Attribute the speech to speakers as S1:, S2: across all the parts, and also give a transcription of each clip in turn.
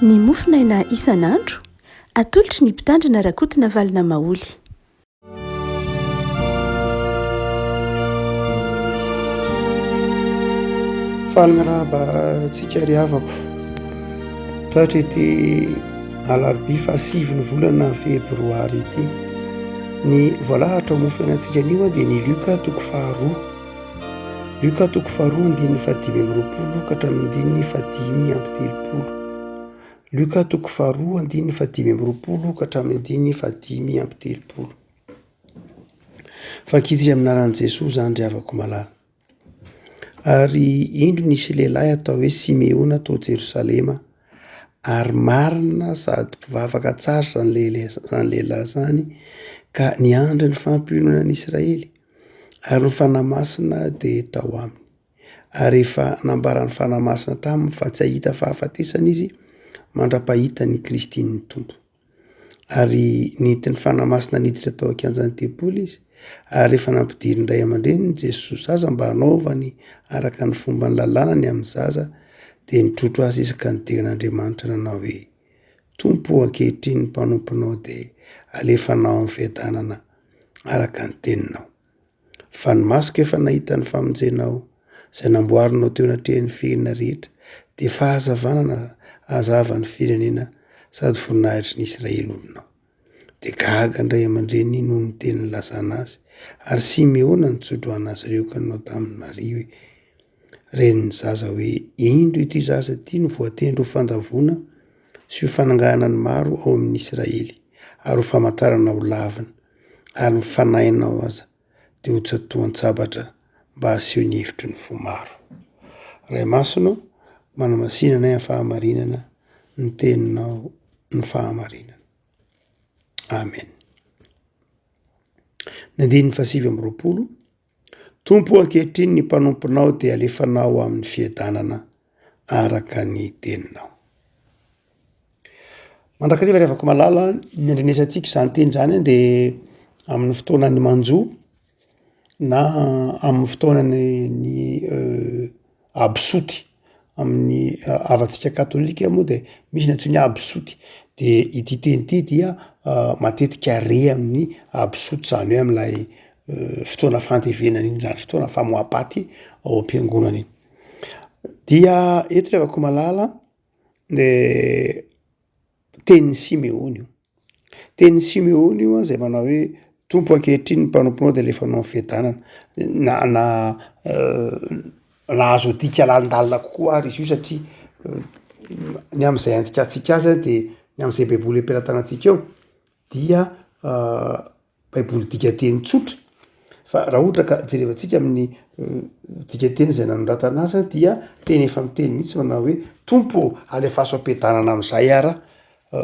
S1: ny mofinaina isan'andro atolotry ny mpitandrina rakotina valina maoly.
S2: Falinaraba tsika ry havako tratra ity alarobia fahasivy ny volana febroary ity ny voalahatra mofinantsika anio dia ny Luka toko faharoa Luka toko faharoa andininy fahadimy amby roapolo ka hatramin'ny andininy fahadimy amby telopolo. Luka toko faharoa andininy fahadimy amby roapolo ka hatramin'ny andininy fahadimy amby telopolo. Fakitsy aminaran'i Jesosy zany ry havako malala. Ary indro nisy lehilahy atao hoe Simeona tao Jerosalema ary marina sady mpivavaka tsara zany lehilahy zany ka niandry ny fampionana ny Israely ary ny fanamasina dia tao aminy. Ary efa nambarany fanamasina taminy fa tsy hahita fahafatesana izy mandra-pahita ny Kristy ny tompo. Ary nitiny fanamasina niditra tao akanjan'ny tempoly izy ary efa nampidiry indray aman-dreny ny Jesosy zaza mba hanaovany araka ny fomba ny lalànany amin'ny zaza dia nitrotro azy izy ka niteran'Andriamanitra nanao hoe tompo ankehitriny ny mpanomponao dia alefanao amin'ny fiadanana araka ny teninao. Fa ny masoko efa nahita ny famonjenao izay namboarinao teo anatrehan'ny firenena rehetra dia fahazavana hazava ny firenena sady voninahitry ny Israely olonao. Dia gaga indray aman-dreny noho ny teny lazana azy ary Simeona nitsotro anazy ireo ka nanao tamin'ny Maria hoe reniny zaza hoe indro ity zaza ity no voatendry ho fandavona sy ho fanangahana ny maro ao amin'ny Israely ary ho famantarana ho lavina ary mifanahinao aza dia ho tsatoan-tsabatra mba haseho ny hevitry ny fo maro. Ray masonao manamasinana ny fahamarinana ny teninao ny fahamarinana. Amen. Ny andininy fahasivy amby roapolo. Tompo ankehitriny ny mpanomponao dia alefanao amin'ny fiadanana araka ny teninao. Mandrakariva ry havako malala ny andrenesantsika izany teny izany dia amin'ny fotoanany manjo na amin'ny fotoanany absoty amin'ny avantsika katolika moa dia misy ny antsoina absoty. Dia ity teny ity dia matetika re amin'ny absoty izany hoe amin'ilay fotoana fantevenana iny zany, fotoana famoapaty ao am-piangonana iny. Dia eto ry havako malala tenin'ny Simeona io. Tenin'ny Simeona io izay manao hoe tompo ankehitriny ny mpanomponao dia alefanao amin'ny fiadanana na azo dika lalandalina kokoa ary izy io satria ny amin'izay andikatsika azy dia ny amin'izay baiboly ampelantanantsika eo dia baiboly dika teny tsotra. Fa raha ohatra ka jerevantsika amin'ny dika teny izay nanoratana azy dia teny efa miteny mihitsy manao hoe tompo alefaso ampiadanana amin'izay ara,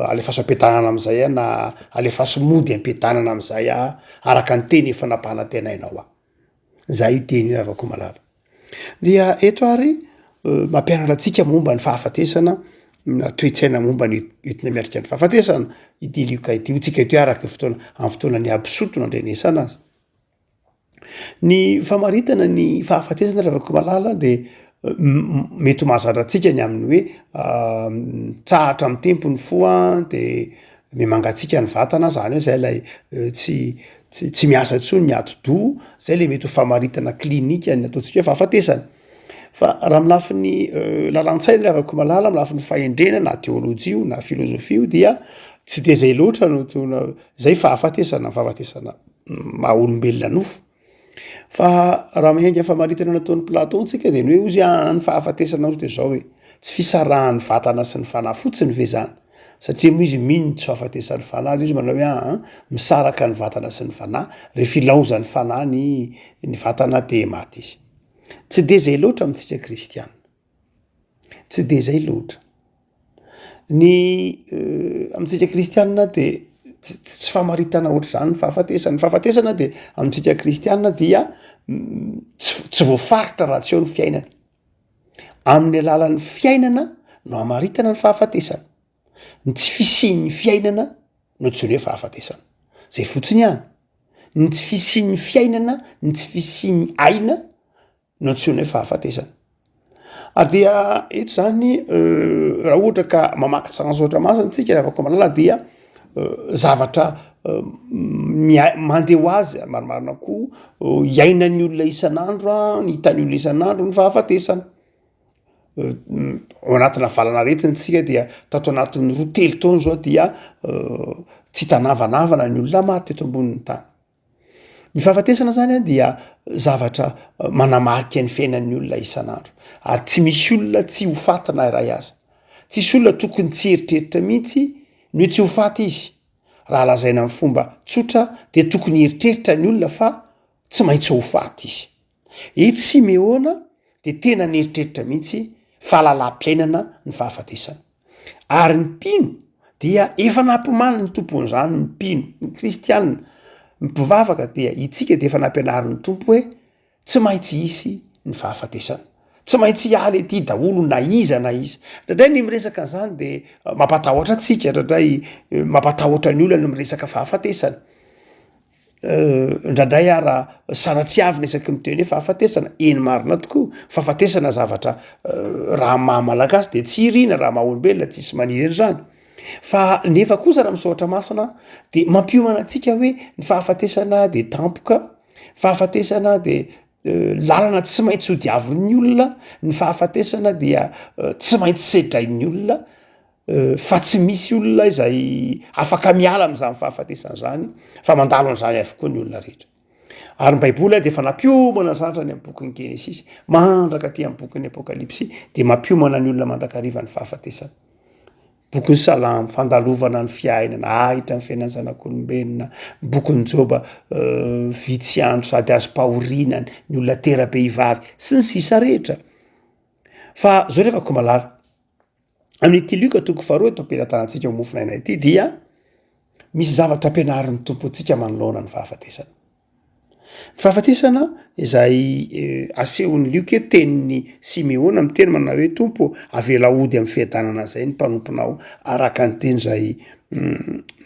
S2: alefaso ampiadanana amin'izay na alefaso mody ampiadanana amin'izay araka ny teny efa nampahanantenainao aho. Zay io teny havako malala. Dia eto ary mampianatra antsika momba ny fahafatesana na toe-tsaina momba ny entina miatrika ny fahafatesana ity Luka ity tsika ity araka amin'ny fotoanany absoto nandrenesana azy. Ny famaritana ny fahafatesana raha havako malala dia mety mahazatra antsika ny amin'ny hoe tsahatra amin'ny tempo ny foa dia mimangatsika ny vatana zany hoe zay lay tsy miasa intsony ny ati-doha zay le mety ho famaritana klinika ny ataontsika hoe fahafatesana. Fa raha milafin'ny lalan-tsaina raha havako malala milafin'ny fahendrena na teolojia io na filozofia io dia tsy dia zay loatra no zay fahafatesana maha-olombelona nofo. Fa raha miainga famaritana nataon'ny Platon tsika dia ny hoe ozy ny fahafatesana ozy dia zao hoe tsy fisarahan'ny vatana sy ny fanahy fotsiny ve zany. Satria moa izy mino tsy fahafatesan'ny fanahy izy manao hoe misaraka ny vatana sy ny fanahy rehefa ilaozan'ny fanahy ny vatana dia maty izy. Tsy dia zay loatra amintsika kristiana. Tsy dia zay loatra. Ny amintsika kristiana dia tsy famaritana ohatr'izany ny fahafatesana. Ny fahafatesana dia amintsika kristiana dia tsy voafaritra raha tsy eo ny fiainana. Amin'ny alalan'ny fiainana no hamaritana ny fahafatesana. Ny tsy fisian'ny fiainana no tsy hoe fahafatesana. Zay fotsiny ihany. Ny tsy fisian'ny fiainana, ny tsy fisian'ny aina no tsy hoe fahafatesana. ary dia eto zany raha ohatra ka mamaka tsarasotra masina tsika raha afaka malala dia zavatra mandeha ho azy marimarina koa iainany olona isan'andro a ny hitany olona isan'andro ny fahafatesana ao anatina valana retiny tsika dia tato anatin'ny roa telo taona zao dia tsy hitanavanavana ny olona maty eto ambonin'ny tany. Ny fahafatesana zany a dia zavatra manamarika ny fiainan'ny olona isan'andro ary tsy misy olona tsy ho fatina iray aza, tsisy olona tokony tsy heritreritra mihitsy ny hoe tsy ho faty izy raha lazaina amin'ny fomba tsotra dia tokony heritreritra ny olona fa tsy maintsy ho faty izy. Eto Simeona dia tena neritreritra mihitsy fahalalam-piainana ny fahafatesana ary ny mpino dia efa nampimana ny tompon'izany ny mpino ny kristianina ny mpivavaka dia itsika dia efa nampianarin'ny tompo hoe tsy maintsy hisy ny fahafatesana, tsy maintsy hialy ety daholo na iza na iza. Indray ny miresaka an'izany dia mampatahotra atsika, indray mampatahotra ny olona ny miresaka fahafatesana. Indraindray ara sanatriavina isaky miteny hoe fahafatesana eny marina tokoa, fahafatesana zavatra raha mahamalagasy dia tsy irina raha mahaolombelona tsisy maniry zany. Fa nefa kosa raha misaotra masina dia mampiomana antsika hoe ny fahafatesana dia tampoka, fahafatesana dia lalana tsy maintsy ho diavin'ny olona, ny fahafatesana dia tsy maintsy sedrain'ny olona, fa tsy misy olona izay afaka miala amin'izany fahafatesana zany fa mandalo an'izany avokoa ny olona rehetra. Ary ny baiboly dia efa nampiomana zatra ny amin'ny bokin'ny Genesisy mandraka aty amin'ny bokin'ny Apokalipsy dia mampiomana ny olona mandrakariva ny fahafatesana. Bokin'ny Salamo fandalovana ny fiainana, ahitra ny fiainan'ny zanak'olombelona, bokin'ny Joba vitsy andro sady azo pahorinany ny olona terabe hivavy sy ny sisa rehetra. Fa zao rehefa ko malala amin'ity Luka toko faharoa eto am-pelatanantsika ho mofinaina ity dia misy zavatra ampianarin'ny tompo antsika manoloana ny fahafatesana. Ny fahafatesana izay asehon'ny Luka eto tenin'ny Simeona miteny manao hoe tompo avela ody amin'ny fiadanana zay ny mpanomponao araka ny teny zay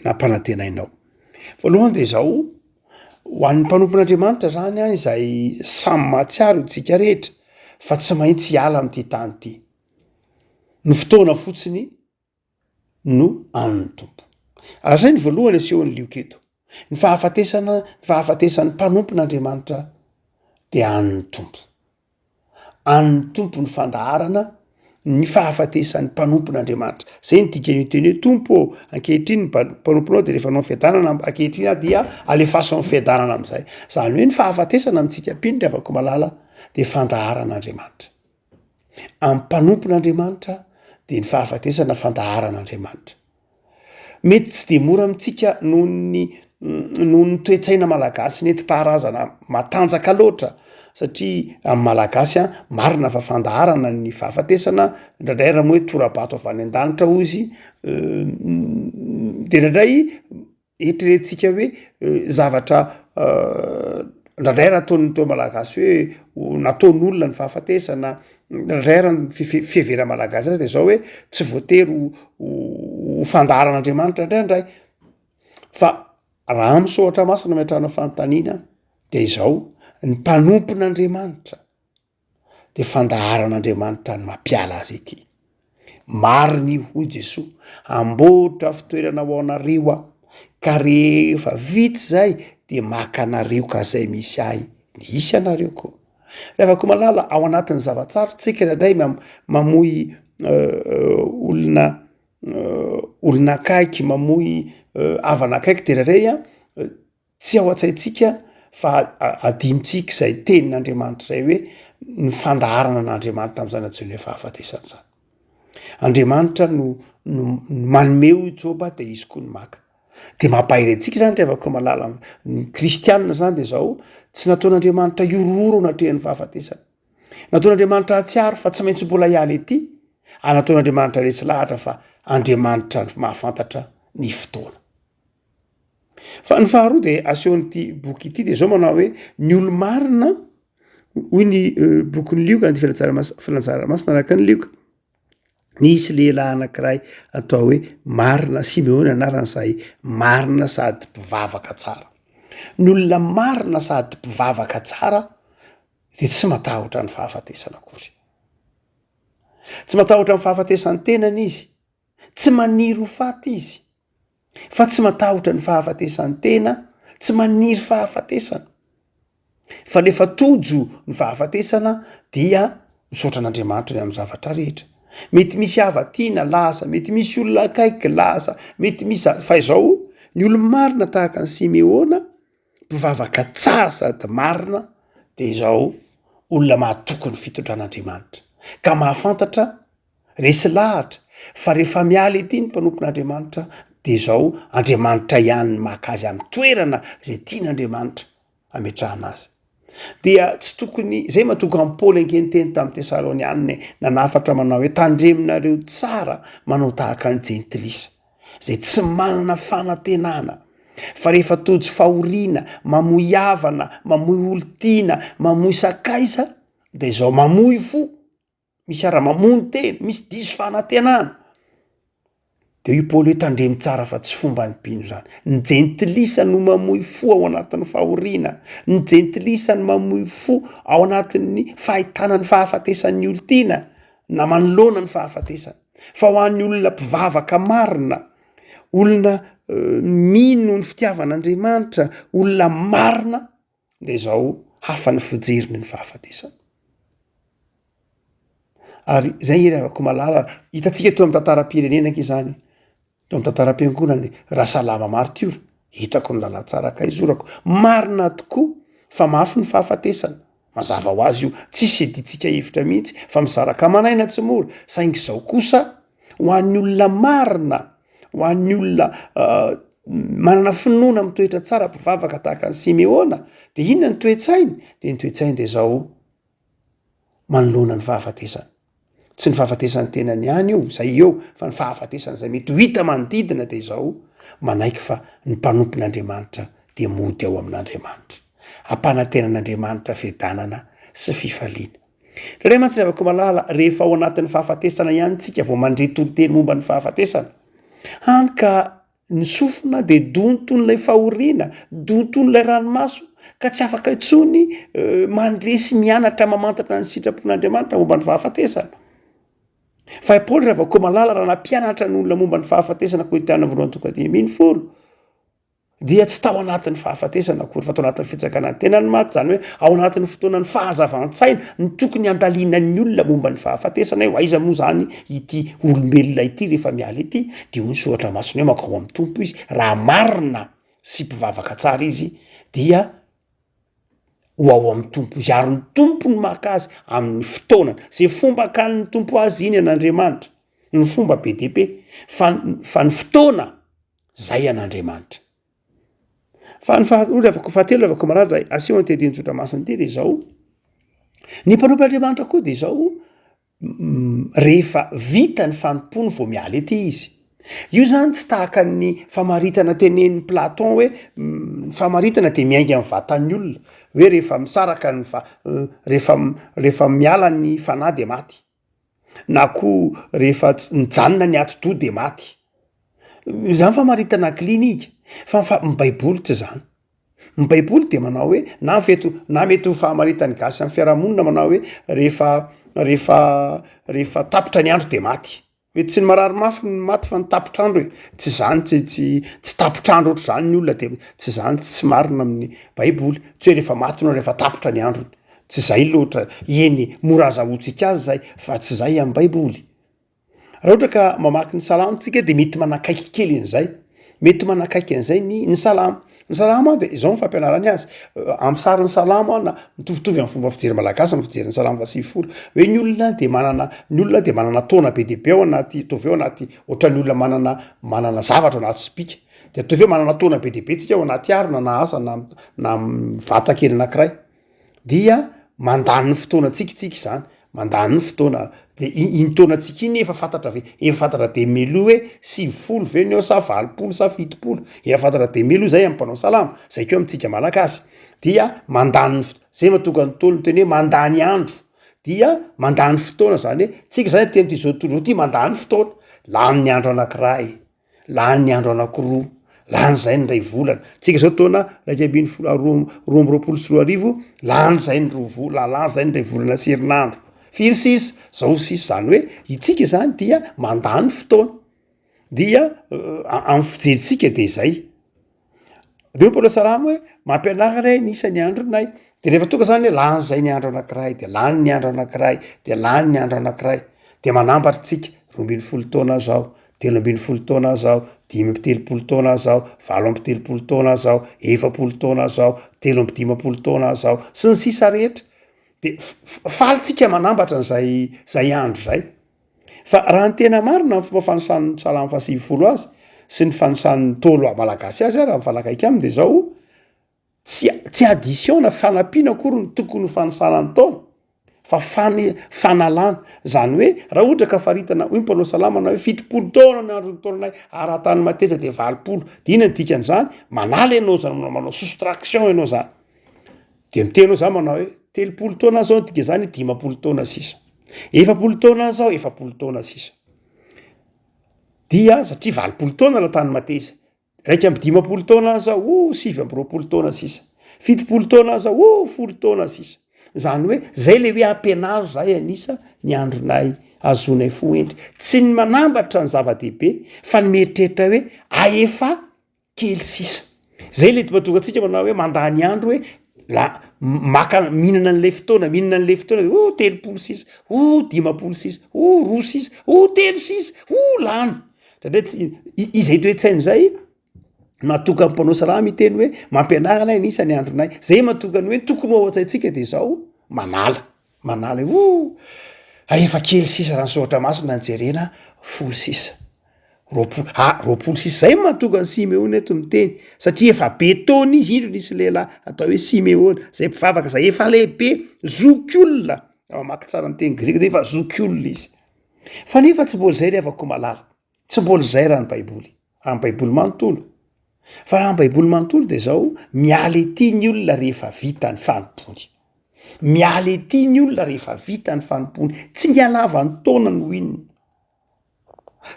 S2: nampanantenainao. Voalohany dia izao ho an'ny mpanompon'Andriamanitra zany a izay samy mahatsiaro tsika rehetra fa tsy maintsy hiala amin'ity tany ity. Ny fotoana fotsiny no an'ny tompo. Ary zay ny voalohany asehon'ny Luka eto. Ny fahafatesan'ny mpanompon'Andriamanitra dia an'ny tompo. An'ny tompo ny fandaharana ny fahafatesan'ny mpanompon'Andriamanitra. Zay ny dikan'io teny hoe tompo ankehitriny mpanomponao dia rehefa anao fiadanana ankehitriny dia alefaso amin'ny fiadanana amin'izay. Zany hoe ny fahafatesana amintsika mpino ny avako malala dia fandaharan'Andriamanitra. Amin'ny mpanompon'Andriamanitra dia ny fahafatesana fandaharan'Andriamanitra. Mety tsy dia mora amintsika noho ny toetsaina malagasy nentim-paharazana matanjaka loatra satria amin'ny malagasy marina fa fandaharana ny fahafatesana, indraindray raha moa hoe torabato avy any an-danitra hoy izy dia indraindray eritreretintsika hoe zavatra indraindray raha ataon'ny teo malagasy hoe nataon'olona ny fahafatesana, indraindray raha ny fiheverana malagasy azy dia zao hoe tsy voatery ho fandaharan'Andriamanitra indraindray. Fa raha misaotra masina miatrana fanontaniana dia izao ny mpanompon'Andriamanitra dia fandaharan'Andriamanitra ny mampiala azy ity. Marina io hoy Jesoa, amboatra fitoerana ho anareo aho ka rehefa vita zay dia maka anareo ka zay misy ahy nisy anareo koa. Rehefa ko malala ao anatin'ny zava-tsarotra tsika indraindray mamoy olona akaiky, mamoy havana akaiky dia indraindray tsy ao an-tsaintsika fa adimitsika izay tenin'Andriamanitra zay hoe ny fandaharana an'Andriamanitra amin'izany antsoina hoe fahafatesana zany. Andriamanitra no manomeo Joba dia izy koa ny maka. Dia mampahirentsika zany rehefa ko malala ny kristianina zany dia zao tsy nataon'Andriamanitra iororo natrehan'ny fahafatesana. Nataon'Andriamanitra hatsiaro fa tsy maintsy mbola hialy ety, nataon'Andriamanitra resy lahatra fa Andriamanitra mahafantatra ny fotoana. Fa ny faharoa dia asehon'ity boky ity dia zao manao hoe ny olo-marina hoy ny bokin'ny Luka ny filantsara masina araka ny Luka. Nisy lehilahy anankiray atao hoe Marina, Simeona anaran'izay, marina sady mpivavaka tsara. Ny olona marina sady mpivavaka tsara dia tsy matahotra ny fahafatesana akory. tsy matahotra ny fahafatesan'ny tenany izy, tsy maniry ho faty izy, fa tsy matahotra ny fahafatesan'ny tena, tsy maniry fahafatesana. Fa lefa tojo ny fahafatesana dia misaotra an'Andriamanitra ny amin'ny zavatra rehetra. Mety misy havatiana lasa, mety misy olona akaiky lasa, mety misy fa izao ny olo marina tahaka ny Simeona, mpivavaka tsara sady marina, de izao olona mahatoky ny fitondran'Andriamanitra, ka mahafantatra resy lahatra fa rehefa miala ety ny mpanompon'Andriamanitra de izao Andriamanitra ihany makazy amin'ny toerana zay tian'Andriamanitra ametrahana azy. Dia tsy tokony zay mahatonga amin'ny Paoly angeniteny tamin'ny Tesalonianina nanafatra manao hoe tandreminareo tsara manao tahaka ny jentilisa zay tsy manana fanantenana, fa rehefa tojo fahoriana, mamoy havana, mamoy olo-tiana, mamoy sakaiza, de izao mamoy fo, misy ara-mamony teny, misy diso fanantenana. De io Paoly hoe tandremy tsara fa tsy fomba ny bino zany. Ny jentilisa no mamoy fo ao anatin'ny fahoriana, ny jentilisa no mamoy fo ao anatin'ny fahitana ny fahafatesan'ny olo-tiana na manoloana ny fahafatesana. Fa ho an'ny olona mpivavaka marina, olona mino ny fitiavan'Andriamanitra, olona marina, de izao hafa ny fijeriny ny fahafatesana. Ary zay iry avako malala, hitantsika teo amin'ny tantaram-pirenena izany, teo amin'ny tantaram-piangonana Rasalama Martiora, hitako ny lala tsara ka izorako, marina tokoa fa mafy ny fahafatesana. Mazava ho azy io, tsisy editsika hevitra mihitsy fa mizaraka manaina tsy mora, saingy zao kosa ho an'ny olona marina, ho an'ny olona manana finoana mitoetra tsara, mpivavaka tahaka ny Simeona, de inona ny toetsainy? De ny toetsainy de zao manoloana ny fahafatesana. Tsy ny fahafatesany tenany ihany io, zay eo, fa ny fahafatesana zay mety ho hita manodidina de zao manaiky fa ny mpanompon'Andriamanitra de mody ao amin'Andriamanitra. Ampanantenan'Andriamanitra fiadanana sy fifaliana. Ray mantsy zavako malala, rehefa ao anatin'ny fahafatesana ihany tsika vao mandre toro-teny momba ny fahafatesana, hany ka ny sofina de donton'ilay fahoriana, donton'ilay ranomaso, ka tsy afaka intsony mandresy mianatra mamantatra ny sitrapon'Andriamanitra momba ny fahafatesana. Fa Paoly raha vao malala raha nampianatra ny olona momba ny fahafatesana Korintiana voalohany toko 10:10, dia tsy tao anatin'ny fahafatesana akory, fa tao anatin'ny fitsakana ny tenany maty, zany hoe ao anatin'ny fotoanany fahazavan-tsaina ny tokony andalianan'ny olona momba ny fahafatesana hoe aiza moa zany ity olombelona ity rehefa miala ity, de hoy ny soratra masony hoe makao amin'ny tompo izy, raha marina sy mpivavaka tsara izy dia ho ao amin'ny tompo izy, ary ny tompo ny maka azy amin'ny fotoanany, zay fomba kan'ny tompo azy iny an'Andriamanitra, ny fomba be dia be, fa ny fotoana zay an'Andriamanitra. Fa ny fahatelo avako malala aseho antediny tsotra masiny ity de zao, ny mpanompon'Andriamanitra koa de zao rehefa vita ny fanompony vao miala ety izy. Io zany tsy tahaka ny famaritana tenen'ny Platon hoe famaritana de miainga amin'ny vatan'ny olona, hoe rehefa misaraka ny rehefa miala ny fanahy de maty, na koa rehefa mijanona ny ati-doha de maty. Zany famaritana klinika, fa ny Baiboly tsy zany. Ny Baiboly de manao hoe na mety ho fahamaritany gasy amin'ny fiarahamonina manao hoe rehefa tapitra ny andro de maty. Hoe tsy ny marary mafy ny maty fa ny tapitr'andro e. Tsy zany, tsy tapitr'andro ohatr' zany ny olona, de tsy zany, tsy marina amin'ny Baiboly. Tsy hoe rehefa maty no rehefa tapitra ny androny. Tsy zay loatra, eny mora azahoantsika azy zay, fa tsy zay amin'ny Baiboly. Raha ohatra ka mamaky ny salamo tsika de mety manakaiky kely an'izay. Mety manakaiky an'izay ny salamo. Ny salamo de izao ny fampianarany azy. Amin'ny sarin'ny salamo na mitovitovy amin'ny fomba fijery malagasy amin'ny fijery ny salamo 20 hoe ny olona de manana taona be dia be ao anaty, ataovy eo anaty ohatran'ny olona manana zavatra ao anaty spika. De ataovy eo manana taona be dia be tsika ao anaty arina na asa na vata kely anankiray. Dia mandany ny fotoana tsikitsika zany, mandany ny fotoana, de iny taonantsika iny efa fantatra de melo hoe 70 ve ny eo sa 80 sa 70, efa fantatra de melo zay amin'ny mpanao salamo, zay keo amintsika malagasy. Dia mandany zay mahatonga ny tolony teny hoe mandany andro, dia mandany fotoana zany hoe tsika zany ty amin'ity zao tontolo ty mandany fotoana, lany ny andro anankiray, lany ny andro anankiroa, lany zay ny ray volana. Tsika zao taona 2024, lany zay ny ray volana sy herinandro. Firy sisa zao sisy zany hoe itsika zany dia mandany fotoana dia amy fijeritsika de zay de mbola salama hoe mampianarana nisany andronay de rehefa tonga zany hoe lany zay ny andro anankiray de lany ny andro anankiray de lany ny andro anankiray de manambatritsika 12 taona zao 13 taona zao 5 taona zao 7 taona zao 7 taona zao 15 taona zao sy ny sisa rehetra de falitsika manambatra n'zay andro zay fa raha ny tena marina fomba fanisan'ny salamy fahasivifolo azy sy ny fanisan'ny tolo malagasy azy raha mifanakaiky aminy de zao tsy addition na fanampiana akory ny tokony fanisanany taona fa fanalana zany hoe raha ohatra ka faritana hoy mpanao salamana hoe 70 taona ny androny taonanay ara-tany mateza de 20 de ina ny dikan'zany manala ianao zany manao soustraction ianao zany de mitenao zany manao hoe 30 taona zao dika zany 50 taona sisa 70 taona zao 70 taona sisa dia satria 20 taona la tany mateza raiky amby 50 taona zao 7 taona sisa 70 taona zao 10 taona sisa zany hoe zay le hoe ampianaro zay anisa ny andronay azonay foentry tsy ny manambatra ny zava-dehibe fa ny mieritreritra hoe aefa kely sisa zay le mahatonga atsika manao hoe mandany andro hoe la maka mihinana an'le fotoana telopolo sisa 5 sisa 2 sisa 3 sisa lany satria izay toetsainy zay matoka mpanao salama iteny hoe mampianarana nisany andronay zay matokany hoe tokony ao atsaitsika de zao manala aefa kely sisa raha nysohatra masina nyjerena 10 sisa 20 sisa zay matoka ny Simeona eto miteny satria efa be taona izy indro nisy lehilahy atao hoe Simeona zay mpivavaka zay efa lehibe zokiolona mamaky tsara ny teny greka de efa zokiolona izy fa nefa tsy mbola zay le afako malala tsy mbola zay raha ny baiboly manontolo fa raha ny baiboly manontolo de zao mialy ety ny olona rehefa vita ny fanompony mialy ety ny olona rehefa vita ny fanompony tsy ny alava ny taona no inona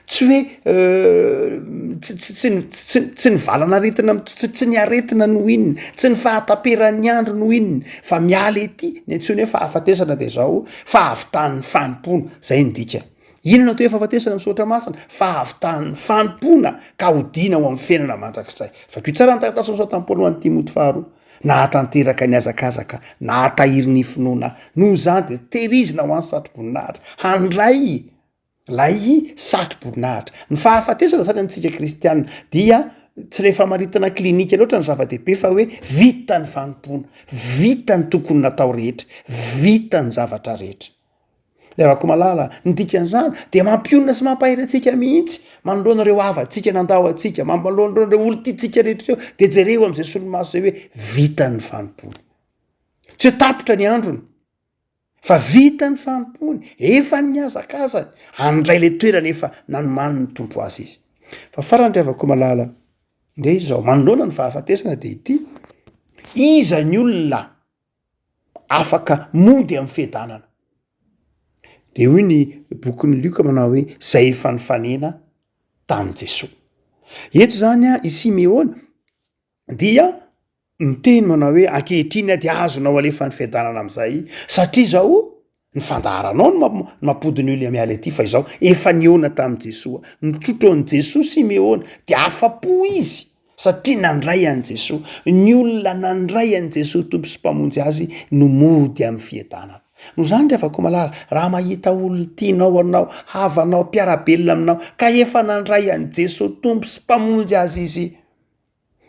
S2: tsy hoe tsy ny valanaretina tsy ny aretina no inona tsy ny fahataperan'ny andro no inona fa mialy ety ny antsony hoe fahafatesana de zao fahavitan'ny fanompona zay ndika inona to hoe fahafatesana misotra masina fahavitan'ny fanompona ka hodina ao amin'ny fiainana mandrakizay fa ko tsara nytakatasa so tampoloan'ny Timoty faharoa na hatanteraka ny azakazaka na hatahiry ny finoana noho zany de tehirizina ho an'ny satroboninahitra handray lay satroboninahitra ny fahafatesana zany amintsika kristianina dia tsy rehefa maritana klinika loatra ny zava-dehibe fa hoe vita ny fanompona vita ny tokony natao rehetra vita ny zavatra rehetra le avako malala nydikan'izany de mampionona sy mampahiry atsika mihitsy manoloanareo avatsika nandao atsika mampaloanareo olo tiatsika rehetra eo de jereo am'izay solomaso zay hoe vita ny fanompony tsy hoe tapitra ny androny fa vita ny fanompony efa ny azakazany andray le toerana efa nanomany ny tompo azy izy fa farany avako malala nde izao manoloana ny fahafatesana de ity iza ny olona afaka mody amin'ny fiadanana de hoy ny bokin'ny Lioka manao hoe zay efa nyfanena tamin'i Jesosy eto zany i Simeona dia miteny manao hoe ankehitriny de azonao alefa ny fiadanana am'izay satria zao ny fandaharanao no mampodiny olona miala ety fa izao efa niona tamin'i Jesosy nitrotro an'i Jesosy Simeona de afapo izy satria nandray an'i Jesosy ny olona nandray an'i Jesosy tompo sy mpamonjy azy no mody amin'ny fiadanana no zany de afako malala raha mahita olona tianao anao havanao mpiarabelona aminao ka efa nandray an'i Jesosy tompo sy mpamonjy azy izy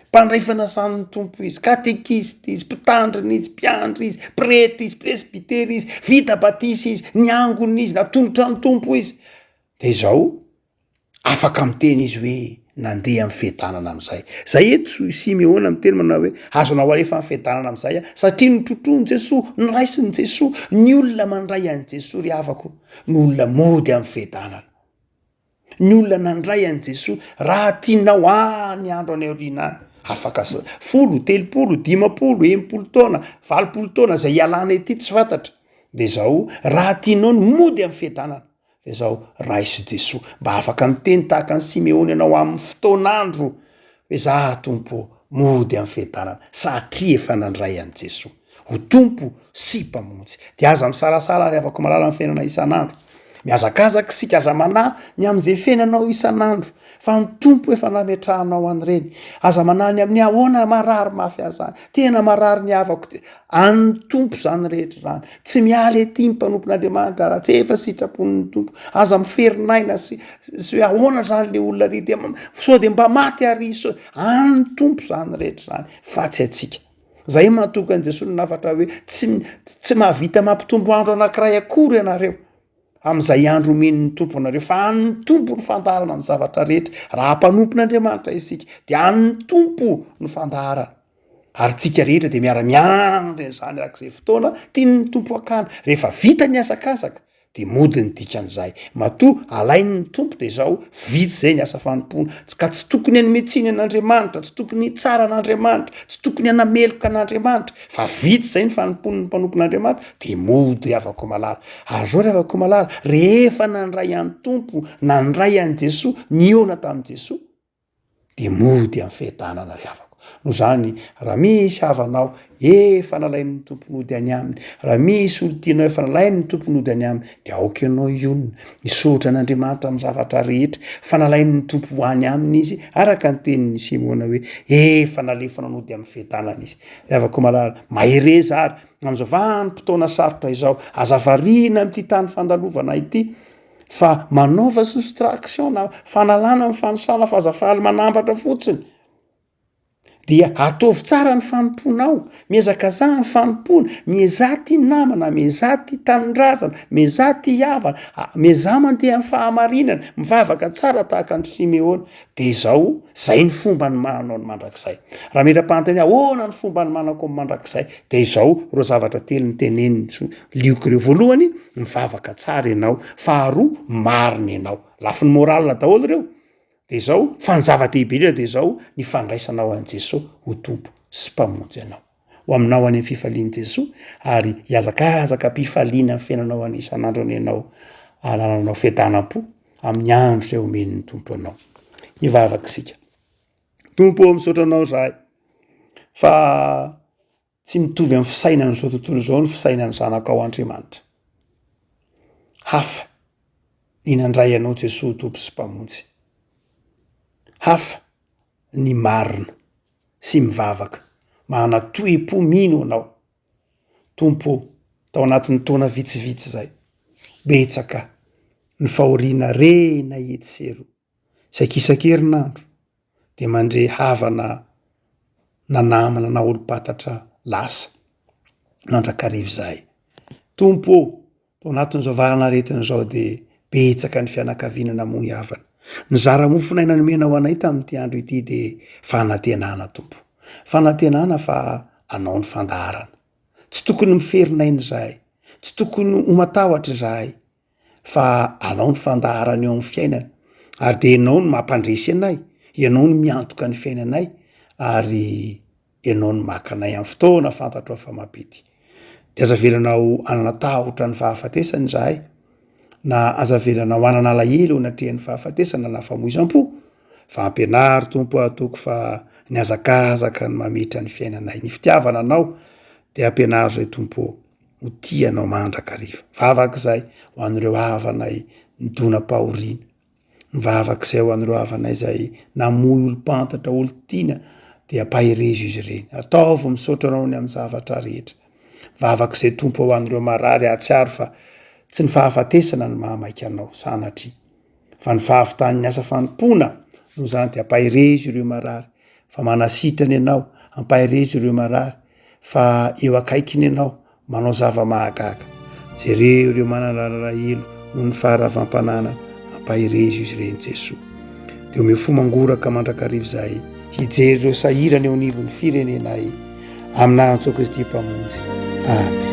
S2: mpandray fanasan'ny tompo izy katekisty izy mpitandrina izy mpiandry izy pretra izy presbitera izy vita batisa izy niangona izy natongotra ny tompo izy de zao afaka miteny izy hoe nandeha amin'ny fiadanana am'izay zay eto Simeona miteny manao hoe azonao alefa amin'ny fiadanana am'izay satria nitrotroany Jesosy niraisiny Jesosy ny olona mandray an'i Jesosy ry havako ny olona mody amin'ny fiadanana ny olona nandray an'i Jesosy raha tianao ny andro any aoriana afaka 10 30 50 taona 20 taona zay ialana ety tsy fantatra de zao raha tianao ny mody amin'ny fiadanana de zao raisy Jesosy mba afaka miteny tahaka ny Simeona ianao amin'ny fotoanandro hoe za tompo mody amin'ny fiadanana satria efa nandray an'i Jesosy ho tompo sy mpamonjy de aza misarasara ry avako malala ny fiainana isan'andro miazakazaka sika aza mana ny am'izay fiainanao isan'andro fa ny tompo efa nametrahanao an'ireny aza manany amin'ny ahoana marary mafy azany tena marary ny avako any tompo zany rehetra zany tsy mialy ety mpanompon'andriamanitra raha tsy efa sitrapon'ny tompo aza miferinaina sy hoe ahoana zany le olona ry de so de mba maty ary so any tompo zany rehetra zany fa tsy atsika zay mahatoka an' Jesosy nafatra hoe tsy mahavita mampitombo andro anankiray akory ianareo am'izay andro omen'ny tompo anareo fa any'ny tompo ny fandarana amin'ny zavatra rehetra raha mpanompon'andriamanitra isika de any'ny tompo ny fandarana ary tsika rehetra de miara-miandry zany arak'izay fotoana tiany tompo akana rehefa vita ny asakazaka de mody ny dikan'izay matoa alainy ny tompo de zao vitsy zay ny asa fanompona ka tsy tokony any metsiny an'andriamanitra tsy tokony tsara an'andriamanitra tsy tokony anameloka an'andriamanitra fa vitsy zay ny fanompon'ny mpanompon'andriamanitra de mody avako malala ary zao ry avako malala rehefa nandray an'ny tompo nandray an'i Jesosy niona tamin'i Jesosy de mody amin'ny fiadanana ry avako no zany raha misy havanao efa nalain'ny tompon'ody any aminy raha misy olo tianao efa nalainy ny tompon'ody any aminy de aoka ianao ionona misotra an'andriamanitra amin'ny zavatra rehetra fa nalain'ny tompo any aminy izy araka ny tenin'ny Simona hoe efa nalefa nanody amin'ny fiadanana izy ry avako malala mahereza ary am'izao vanim-potoana sarotra izao azavariana amin'ity tany fandalovana ity fa manaova soustraction na fanalana amin'ny fanosana fahazafaly manambatra fotsiny dia ataovy tsara ny fanomponao miezakazaha ny fanompona miezati namana miezati tanindrazana miezati havana mieza mandeha amin'ny fahamarinana mivavaka tsara tahaka ny Simeona de zao zay ny fomba ny mananao ny mandrakizay raha mera-pantany ahoana ny fomba ny manako ny mandrakizay de zao ro zavatra telo ny teneniny lioka ireo voalohany mivavaka tsara ianao faharoa marina ianao lafiny moralina daholo reo de zao fa ny zava-dehibe indrindra de zao ny fandraisanao an' Jesosy ho tompo sy mpamonjy anao ho aminao any amin'ny fifalian'i Jesosy ary hiazakazaka mpifaliana amin'ny fiainanao any isan'andro any ianao anananao fiadanam-po amin'ny andro zay omen'ny tompo anao hivavaka isika tompo misaotra anao zahay fa tsy mitovy amin'ny fisainany zao tontolo zao ny fisainany zanakao Andriamanitra hafa ny nandray anao Jesosy tompo sy mpamonjy hafa ny marina sy mivavaka manatoe-po mino anao tompo tao anatin'ny taona vitsivitsy zay betsaka ny fahoriana rena etsero sakisan-kerinandro de mandre havana na namana na olo-patatra lasa nandrakarivo zay tompo tao anatin'izao varanaretiny zao de betsaka ny fianakavinana moy havana ny zara-mofinaina nomenao anay tamin'ity andro ity de fanantenana tompo fanantenana fa anao ny fandaharana tsy tokony miferinainy zahay tsy tokony ho matahotra zahay fa anao ny fandaharana eo amin'ny fiainana ary de ianao ny mampandresy anay ianao ny miantoka ny fiainanay ary ianao ny makanay amin'ny fotoana fantatro fa mampety de azavelanao ananatahotra ny fahafatesany zahay na azavelana ho anana alahelo eo natrehan'ny fahafatesana na famoizam-po fa ampianary tompo atoko fa ny azakazaka ny mametra ny fiainanay ny fitiavana anao de ampianary zay tompo ho tianao mandrakariva vavak'izay ho an'ireo havanay ny dona-pahoriana mivavak'izay ho an'ireo havanay zay namoy olo-pantatra olo tiana de ampahirezo izy ireny ataovy misaotra anao ny amin'ny zavatra rehetra vavak'izay tompo ho an'ireo marary atsiaro fa tsy ny fahafatesana ny mahamaika anao sanatry fa ny fahavitan'ny asa fanompona no zany de ampahirezo ireo marary fa manasitrany ianao ampahirezo ireo marary fa eo akaikiny ianao manao zava-mahagaga jereo ireo manalala elo no ny faharavampanana ampahirezo izy ireny Jesosy de ome fo mangoraka mandrakarivo zahay hijery ireo sahirana eo anivon'ny firenenay amin'Antsy Kristy mpamonjy amen.